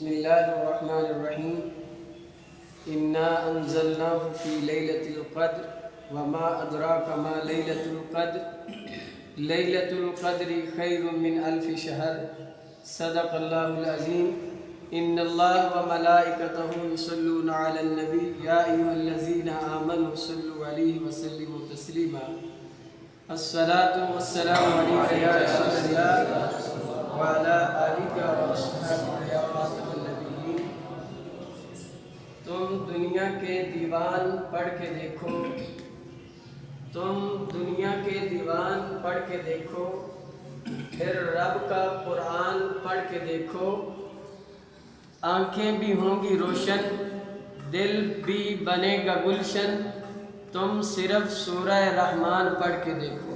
بسم الله الرحمن الرحيم إنا أنزلناه في ليلة القدر وما أدراك ما ليلة القدر ليلة القدر خير من ألف شهر صدق الله العظيم إن الله وملائكته يصلون على النبي يا أيها الذين آمنوا صلوا عليه وسلموا تسليما الصلاة والسلام عليك يا رسول الله وعلى آلك وأصحابك يا خاتم النبيين۔ تم دنیا کے دیوان پڑھ کے دیکھو، تم دنیا کے دیوان پڑھ کے دیکھو، پھر رب کا قرآن پڑھ کے دیکھو، آنکھیں بھی ہوں گی روشن، دل بھی بنے گا گلشن، تم صرف سورہ رحمان پڑھ کے دیکھو۔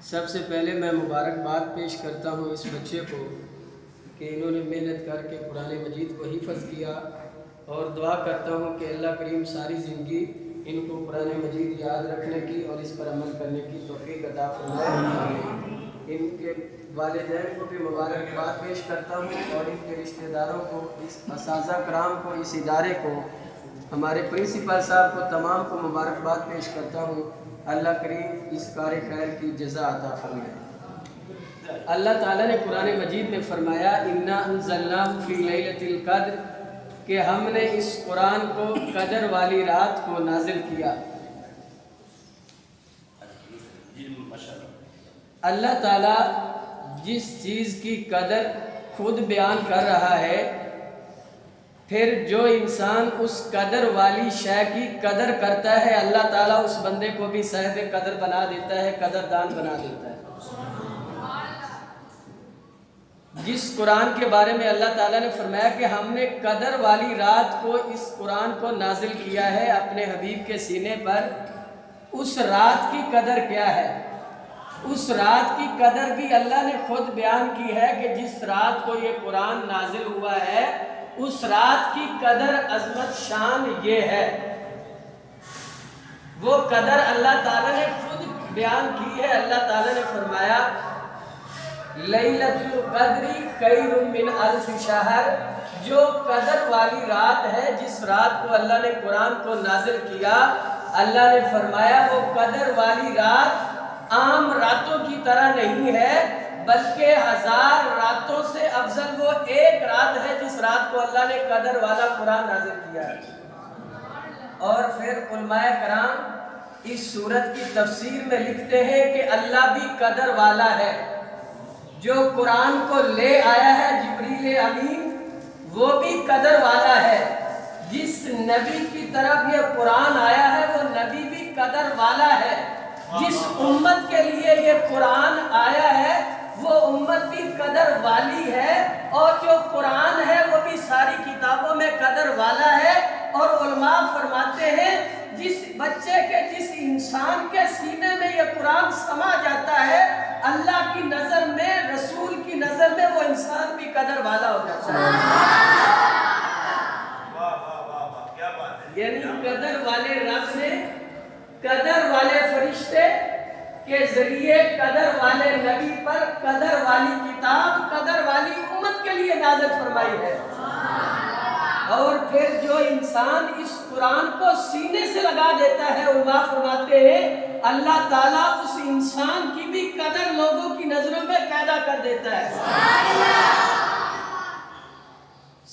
سب سے پہلے میں مبارکباد پیش کرتا ہوں اس بچے کو کہ انہوں نے محنت کر کے قرآن مجید کو حفظ کیا، اور دعا کرتا ہوں کہ اللہ کریم ساری زندگی ان کو قرآن مجید یاد رکھنے کی اور اس پر عمل کرنے کی توفیق عطا فرمائے۔ ان کے والدین کو بھی مبارکباد پیش کرتا ہوں، اور ان کے رشتہ داروں کو، اس اساتذہ کرام کو، اس ادارے کو، ہمارے پرنسپل صاحب کو، تمام کو مبارکباد پیش کرتا ہوں۔ اللہ کریم اس کار خیر کی جزا عطا فرمائے۔ اللہ تعالیٰ نے قرآن مجید میں فرمایا اِنَّا أَنزَلْنَاهُ فِي لَيْلَةِ الْقَدْرِ کہ ہم نے اس قرآن کو قدر والی رات کو نازل کیا۔ اللہ تعالیٰ جس چیز کی قدر خود بیان کر رہا ہے، پھر جو انسان اس قدر والی شے کی قدر کرتا ہے، اللہ تعالیٰ اس بندے کو بھی صاحب قدر بنا دیتا ہے، قدردان بنا دیتا ہے۔ جس قرآن کے بارے میں اللہ تعالیٰ نے فرمایا کہ ہم نے قدر والی رات کو اس قرآن کو نازل کیا ہے اپنے حبیب کے سینے پر، اس رات کی قدر کیا ہے؟ اس رات کی قدر بھی اللہ نے خود بیان کی ہے کہ جس رات کو یہ قرآن نازل ہوا ہے، اس رات کی قدر عظمت شان یہ ہے۔ وہ قدر اللہ تعالیٰ نے خود بیان کی ہے۔ اللہ تعالیٰ نے فرمایا لیلۃ القدر خیر من الف شہر، جو قدر والی رات ہے، جس رات کو اللہ نے قرآن کو نازل کیا، اللہ نے فرمایا وہ قدر والی رات عام راتوں کی طرح نہیں ہے، بلکہ 1000 راتوں سے افضل وہ ایک رات ہے جس رات کو اللہ نے قدر والا قرآن نازل کیا ہے۔ اور پھر علماء کرام اس سورت کی تفسیر میں لکھتے ہیں کہ اللہ بھی قدر والا ہے۔ جو قرآن کو لے آیا ہے جبریل امین، وہ بھی قدر والا ہے۔ جس نبی کی طرف یہ قرآن آیا ہے، وہ نبی بھی قدر والا ہے۔ جس امت کے لیے یہ قرآن آیا ہے، وہ امت بھی قدر والی ہے، اور جو قرآن ہے وہ بھی ساری کتابوں میں قدر والا ہے۔ اور علماء فرماتے ہیں جس بچے کے، جس انسان کے سینے میں یہ قرآن سما جاتا ہے، اللہ کی نظر میں، رسول کی نظر میں وہ انسان بھی قدر والا ہو جاتا ہے۔ یعنی قدر والے رب نے قدر والے فرشتے کے ذریعے قدر والے نبی پر قدر والی کتاب قدر والی امت کے لیے نازل فرمائی ہے۔ اور پھر جو انسان اس قرآن کو سینے سے لگا دیتا ہے، علماء فرماتے ہیں اللہ تعالیٰ اس انسان کی بھی قدر لوگوں کی نظروں میں پیدا کر دیتا ہے۔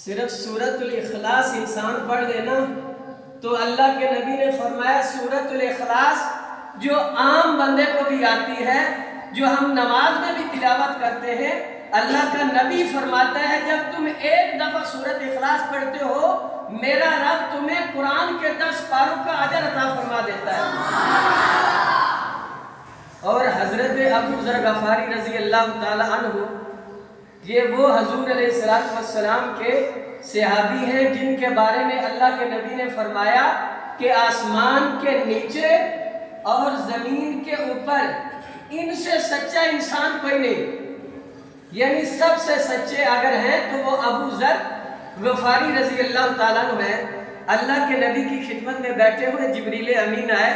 صرف سورۃ الاخلاص انسان پڑھ دینا تو اللہ کے نبی نے فرمایا سورۃ الاخلاص جو عام بندے کو بھی آتی ہے، جو ہم نماز میں بھی تلاوت کرتے ہیں، اللہ کا نبی فرماتا ہے جب تم ایک دفعہ سورۃ اخلاص پڑھتے ہو، میرا رب تمہیں قرآن کے 10 پاروں کا اجر عطا فرما دیتا ہے۔ اور حضرت ابو ذر غفاری رضی اللہ تعالی عنہ، یہ وہ حضور علیہ السلام کے صحابی ہیں جن کے بارے میں اللہ کے نبی نے فرمایا کہ آسمان کے نیچے اور زمین کے اوپر ان سے سچا انسان کوئی نہیں، یعنی سب سے سچے اگر ہیں تو وہ ابو ذر غفاری رضی اللہ تعالیٰ عنہ ہیں۔ اللہ کے نبی کی خدمت میں بیٹھے ہوئے جبریل امین آئے۔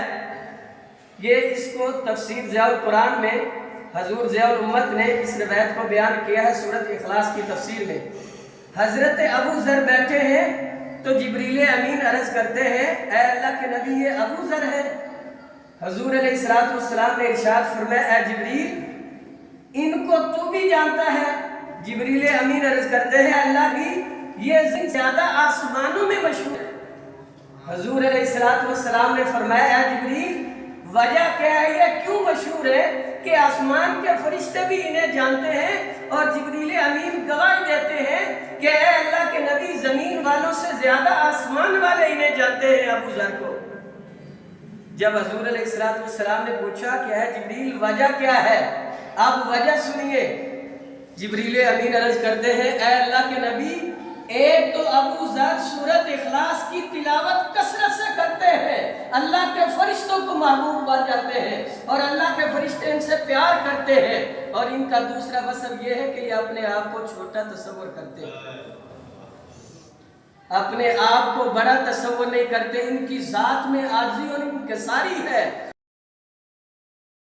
یہ اس کو تفسیر ضیاء القرآن میں حضور ضیاء الامت نے اس روایت کو بیان کیا ہے سورۃ اخلاص کی تفسیر میں۔ حضرت ابو ذر بیٹھے ہیں تو جبریل امین عرض کرتے ہیں اے اللہ کے نبی یہ ابو ذر ہے۔ حضور علیہ السلام نے ارشاد فرمایا اے جبریل ان کو تو بھی جانتا ہے؟ جبریل امین عرض کرتے ہیں اللہ بھی یہ زیادہ آسمانوں میں مشہور ہے۔ حضور علیہ السلام نے فرمایا اے جبریل وجہ کیا ہے، یہ کیوں مشہور ہے کہ آسمان کے فرشتے بھی انہیں جانتے ہیں اور جبریل امین گواہی دیتے ہیں کہ اے اللہ کے نبی زمین والوں سے زیادہ آسمان والے انہیں جانتے ہیں ابو ذر کو۔ جب حضور علیہ السلام نے پوچھا کہ اے جبریل وجہ کیا ہے، اب وجہ سنیے۔ جبریل امین عرض کرتے ہیں اے اللہ کے نبی ایک تو ابو ذر سورۃ اخلاص کی تلاوت کثرت سے کرتے ہیں، اللہ کے فرشتوں کو محبوب بن جاتے ہیں اور اللہ کے فرشتے ان سے پیار کرتے ہیں، اور ان کا دوسرا وصف یہ ہے کہ یہ اپنے آپ کو چھوٹا تصور کرتے ہیں، اپنے آپ کو بڑا تصور نہیں کرتے، ان کی ذات میں عاجزی اور انکساری ہے۔